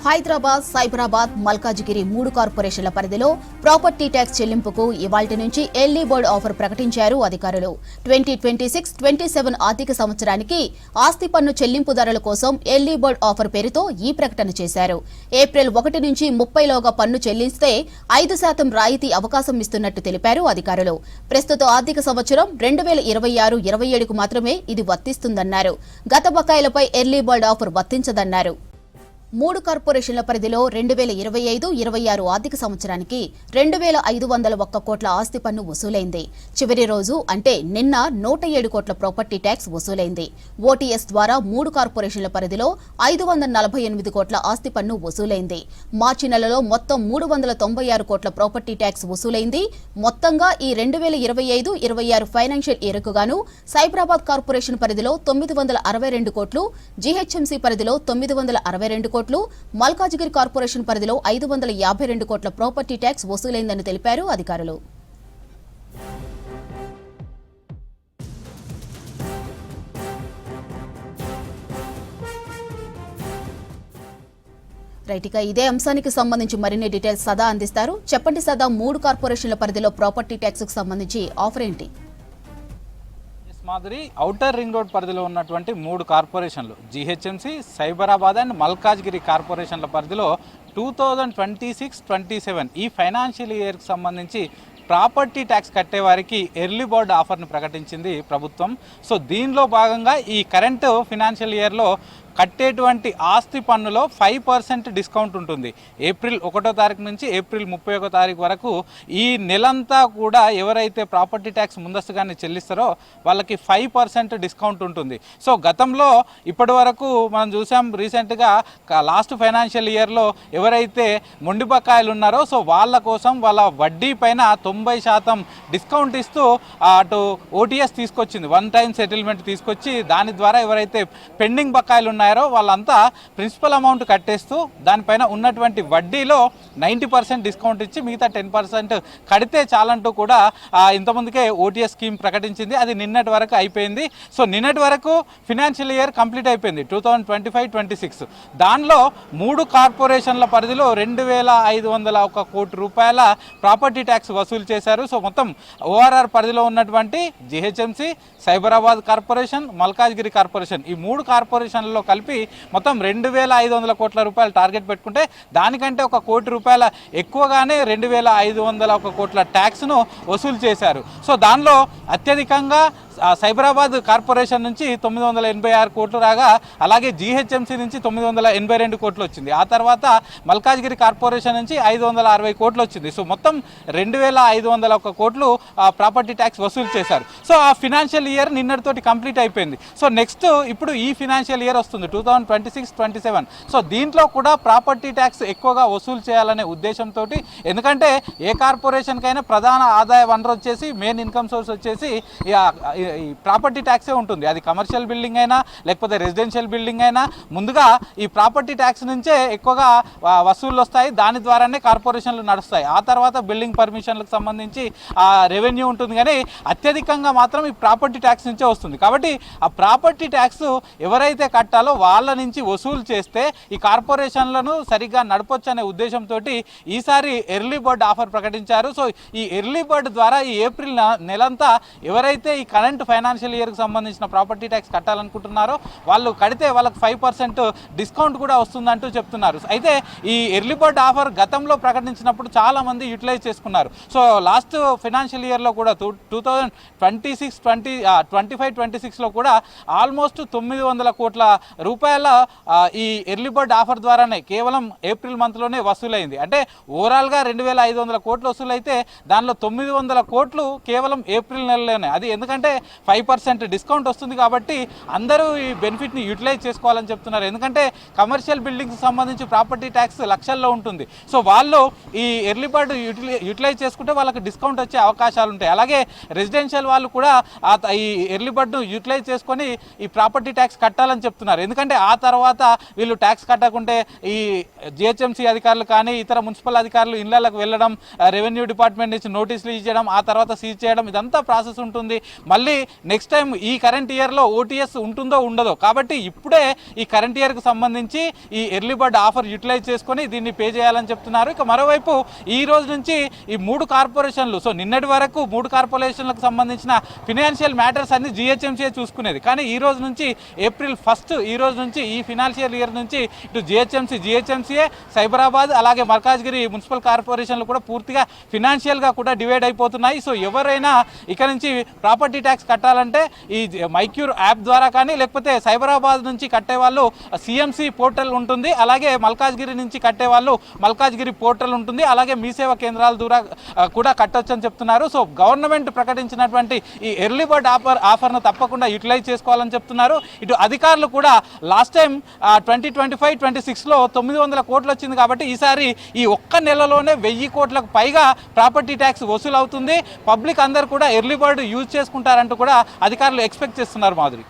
హైదరాబాద్, సైబరాబాద్, మల్కాజిగిరి 3 కార్పొరేషన్ల పరిధిలో property tax చెల్లింపుకు ఇవాల్టి నుంచి ఎర్లీ బర్డ్ ఆఫర్ ప్రకటించారు అధికారులు. 2026-27 ఆర్థిక సంవత్సరానికి ఆస్తి పన్ను చెల్లింపుదారుల కోసం ఎర్లీ బర్డ్ ఆఫర్ పేరుతో ఈ ప్రకటన చేశారు. ఏప్రిల్ 1 నుంచి 30లోగా పన్ను చెల్లిస్తే 5% రాయితీ అవకాశం ఇస్తున్నట్టు తెలిపారు అధికారులు. ప్రస్తుత ఆర్థిక సంవత్సరం 2026-27కు మాత్రమే ఇది వర్తిస్తుందన్నారు. గత బకాయిలపై ఎర్లీ బర్డ్ ఆఫర్ వర్తించదన్నారు. 3 కార్పొరేషన్ల పరిధిలో 2025-26 ఆర్థిక సంవత్సరానికి 2501 కోట్ల ఆస్తి పన్ను వసూలైంది. చివరి రోజు అంటే నిన్న 107 కోట్ల ప్రాపర్టీ ట్యాక్స్ వసూలైంది. ఓటీఎస్ ద్వారా 3 కార్పొరేషన్ల పరిధిలో 548 కోట్ల ఆస్తి పన్ను వసూలైంది. మార్చి నెలలో మొత్తం 396 కోట్ల ప్రాపర్టీ ట్యాక్స్ వసూలైంది. మొత్తంగా ఈ 2025-26 ఫైనాన్షియల్ ఇయర్కు గాను సైబరాబాద్ కార్పొరేషన్ పరిధిలో 962 కోట్లు, జీహెచ్ఎంసీ పరిధిలో 962 కోట్లు, మల్కాజిగిరి కార్పొరేషన్ పరిధిలో 552 కోట్ల ప్రాపర్టీ ట్యాక్స్ వసూలైందని తెలిపారు అధికారులు. రైట్గా ఇదే అంశానికి సంబంధించి మరిన్ని డీటెయిల్స్ సదా అందిస్తారు. చెప్పండి సదా, 3 కార్పొరేషన్ల పరిధిలో ప్రాపర్టీ ట్యాక్స్ కు సంబంధించి ఆఫర్ ఏంటి? మాదిరి ఔటర్ రింగ్ రోడ్ పరిధిలో ఉన్నటువంటి 3 కార్పొరేషన్లు జీహెచ్ఎంసీ, సైబరాబాద్ అండ్ మల్కాజ్గిరి కార్పొరేషన్ల పరిధిలో 2026-27 ఈ ఫైనాన్షియల్ ఇయర్కి సంబంధించి ప్రాపర్టీ ట్యాక్స్ కట్టేవారికి ఎర్లీ బర్డ్ ఆఫర్ను ప్రకటించింది ప్రభుత్వం. సో దీనిలో భాగంగా ఈ కరెంటు ఫైనాన్షియల్ ఇయర్లో కట్టేటువంటి ఆస్తి పన్నులో 5% డిస్కౌంట్ ఉంటుంది. ఏప్రిల్ 1వ తారీఖు నుంచి ఏప్రిల్ 31వ తారీఖు వరకు ఈ నెలంతా కూడా ఎవరైతే ప్రాపర్టీ ట్యాక్స్ ముందస్తుగానే చెల్లిస్తారో వాళ్ళకి 5% డిస్కౌంట్ ఉంటుంది. సో గతంలో ఇప్పటి వరకు మనం చూసాం, రీసెంట్గా లాస్ట్ ఫైనాన్షియల్ ఇయర్లో ఎవరైతే మొండి బకాయిలు ఉన్నారో సో వాళ్ళ కోసం వాళ్ళ వడ్డీ పైన 90% డిస్కౌంట్ ఇస్తూ అటు ఓటీఎస్ తీసుకొచ్చింది, 1 టైం సెటిల్మెంట్ తీసుకొచ్చి దాని ద్వారా ఎవరైతే పెండింగ్ బకాయిలు ఉన్నారో వాళ్ళంతా ప్రిన్సిపల్ అమౌంట్ కట్టేస్తూ దానిపైన ఉన్నటువంటి వడ్డీలో 90% డిస్కౌంట్ ఇచ్చి మిగతా 10% కడితే చాలంటూ కూడా ఇంతకుముందుకే ఓటీఎస్ స్కీమ్ ప్రకటించింది. అది నిన్నటి వరకు అయిపోయింది. సో నిన్నటి వరకు ఫినాన్షియల్ ఇయర్ కంప్లీట్ అయిపోయింది 2025-26. దానిలో 3 కార్పొరేషన్ల పరిధిలో 2501 కోటి రూపాయల ప్రాపర్టీ ట్యాక్స్ వసూలు చేశారు. సో మొత్తం ఓఆర్ఆర్ పరిధిలో ఉన్నటువంటి GHMC, Cyberabad corporation, Malkajgiri corporation ఈ 3 కార్పొరేషన్లలో కలిపి మొత్తం 2500 కోట్ల రూపాయలు టార్గెట్ పెట్టుకుంటే దానికంటే 1 కోటి రూపాయల ఎక్కువగానే 2501 కోట్ల ట్యాక్స్ను వసూలు చేశారు. సో దానిలో అత్యధికంగా సైబరాబాద్ కార్పొరేషన్ నుంచి 986 కోట్లు రాగా, అలాగే జీహెచ్ఎంసీ నుంచి 982 కోట్లు వచ్చింది. ఆ తర్వాత మల్కాజ్గిరి కార్పొరేషన్ నుంచి 560 కోట్లు వచ్చింది. సో మొత్తం 2501 కోట్లు ప్రాపర్టీ ట్యాక్స్ వసూలు చేశారు. సో ఆ ఫినాన్షియల్ ఇయర్ నిన్నటితోటి కంప్లీట్ అయిపోయింది. సో నెక్స్ట్ ఇప్పుడు ఈ ఫినాన్షియల్ ఇయర్ వస్తుంది 2026-27. సో దీంట్లో కూడా ప్రాపర్టీ ట్యాక్స్ ఎక్కువగా వసూలు చేయాలనే ఉద్దేశంతో, ఎందుకంటే ఏ కార్పొరేషన్కైనా ప్రధాన ఆదాయ వనరు వచ్చేసి, మెయిన్ ఇన్కమ్ సోర్స్ వచ్చేసి ఈ ప్రాపర్టీ ట్యాక్సే ఉంటుంది. అది కమర్షియల్ బిల్డింగ్ అయినా లేకపోతే రెసిడెన్షియల్ బిల్డింగ్ అయినా ముందుగా ఈ ప్రాపర్టీ ట్యాక్స్ నుంచే ఎక్కువగా వసూళ్ళు వస్తాయి. దాని ద్వారానే కార్పొరేషన్లు నడుస్తాయి. ఆ తర్వాత బిల్డింగ్ పర్మిషన్లకు సంబంధించి రెవెన్యూ ఉంటుంది, కానీ అత్యధికంగా మాత్రం ఈ ప్రాపర్టీ ట్యాక్స్ నుంచే వస్తుంది. కాబట్టి ఆ ప్రాపర్టీ ట్యాక్స్ ఎవరైతే కట్టాలో వాళ్ళ నుంచి వసూలు చేస్తే ఈ కార్పొరేషన్లను సరిగ్గా నడపొచ్చు అనే ఉద్దేశంతో ఈసారి ఎర్లీ బర్డ్ ఆఫర్ ప్రకటించారు. సో ఈ ఎర్లీ బర్డ్ ద్వారా ఈ ఏప్రిల్ నెలంతా ఎవరైతే ఈ కరెంట్ ఫైనాన్షియల్ ఇయర్కి సంబంధించిన ప్రాపర్టీ ట్యాక్స్ కట్టాలనుకుంటున్నారో వాళ్ళు కడితే వాళ్ళకి 5% డిస్కౌంట్ కూడా వస్తుందంటూ చెప్తున్నారు. అయితే ఈ ఎర్లీ బర్డ్ ఆఫర్ గతంలో ప్రకటించినప్పుడు చాలామంది యూటిలైజ్ చేసుకున్నారు. సో లాస్ట్ ఫైనాన్షియల్ ఇయర్లో కూడా 2025-26లో కూడా ఆల్మోస్ట్ 900 కోట్ల రూపాయల ఈ ఎర్లీ బర్డ్ ఆఫర్ ద్వారానే కేవలం ఏప్రిల్ మంత్లోనే వసూలైంది. అంటే ఓవరాల్గా 2500 కోట్లు వసూలైతే దానిలో 900 కోట్లు కేవలం ఏప్రిల్ నెలలోనే. అది ఎందుకంటే 5% డిస్కౌంట్ వస్తుంది కాబట్టి అందరూ ఈ బెనిఫిట్ని యూటిలైజ్ చేసుకోవాలని చెప్తున్నారు. ఎందుకంటే కమర్షియల్ బిల్డింగ్స్ సంబంధించి ప్రాపర్టీ ట్యాక్స్ లక్షల్లో ఉంటుంది. సో వాళ్ళు ఈ ఎర్లీ బర్డ్ యూటిలైజ్ చేసుకుంటే వాళ్ళకి డిస్కౌంట్ వచ్చే అవకాశాలు ఉంటాయి. అలాగే రెసిడెన్షియల్ వాళ్ళు కూడా ఈ ఎర్లీ బర్డ్ను యూటిలైజ్ చేసుకొని ఈ ప్రాపర్టీ ట్యాక్స్ కట్టాలని చెప్తున్నారు. ఎందుకంటే ఆ తర్వాత వీళ్ళు ట్యాక్స్ కట్టకుంటే ఈ జిహెచ్ఎంసీ అధికారులు కానీ ఇతర మున్సిపల్ అధికారులు ఇళ్లకు వెళ్ళడం, రెవెన్యూ డిపార్ట్మెంట్ నుంచి నోటీసులు ఇచ్చడం, ఆ తర్వాత సీజ్ చేయడం, ఇదంతా ప్రాసెస్ ఉంటుంది. మళ్ళీ మళ్ళీ నెక్స్ట్ టైం ఈ కరెంట్ ఇయర్లో ఓటీఎస్ ఉంటుందో ఉండదో. కాబట్టి ఇప్పుడే ఈ కరెంట్ ఇయర్కి సంబంధించి ఈ ఎర్లీ బర్డ్ ఆఫర్ యూటిలైజ్ చేసుకొని దీన్ని పే చేయాలని చెప్తున్నారు. ఇక మరోవైపు ఈ రోజు నుంచి ఈ 3 కార్పొరేషన్లు, సో నిన్నటి వరకు 3 కార్పొరేషన్లకు సంబంధించిన ఫినాన్షియల్ మ్యాటర్స్ అన్ని జిహెచ్ఎంసీ చూసుకునేది. కానీ ఈ రోజు నుంచి ఏప్రిల్ 1 ఈ రోజు నుంచి ఈ ఫినాన్షియల్ ఇయర్ నుంచి ఇటు జిహెచ్ఎంసీఏ, సైబరాబాద్ అలాగే మల్కాజ్గిరి మున్సిపల్ కార్పొరేషన్లు కూడా పూర్తిగా ఫినాన్షియల్గా కూడా డివైడ్ అయిపోతున్నాయి. సో ఎవరైనా ఇక నుంచి ప్రాపర్టీ ట్యాక్స్ కట్టాలంటే ఈ మైక్యూర్ యాప్ ద్వారా కానీ లేకపోతే సైబరాబాద్ నుంచి కట్టే వాళ్ళు సిఎంసి పోర్టల్ ఉంటుంది, అలాగే మల్కాజ్గిరి నుంచి కట్టే వాళ్ళు మల్కాజ్గిరి పోర్టల్ ఉంటుంది, అలాగే మీ సేవా కేంద్రాల ద్వారా కూడా కట్టొచ్చు అని చెప్తున్నారు. సో గవర్నమెంట్ ప్రకటించినటువంటి ఈ ఎర్లీ బర్డ్ ఆఫర్ను తప్పకుండా యూటిలైజ్ చేసుకోవాలని చెప్తున్నారు. ఇటు అధికారులు కూడా లాస్ట్ టైం 2025-26లో 900 కోట్లు వచ్చింది కాబట్టి ఈసారి ఈ ఒక్క నెలలోనే 1000 కోట్లకు పైగా ప్రాపర్టీ ట్యాక్స్ వసూలు అవుతుంది. పబ్లిక్ అందరూ కూడా ఎర్లీ బర్డ్ యూజ్ చేసుకుంటారంటూ కూడా అధికారులు ఎక్స్పెక్ట్ చేస్తున్నారు. మాధురి.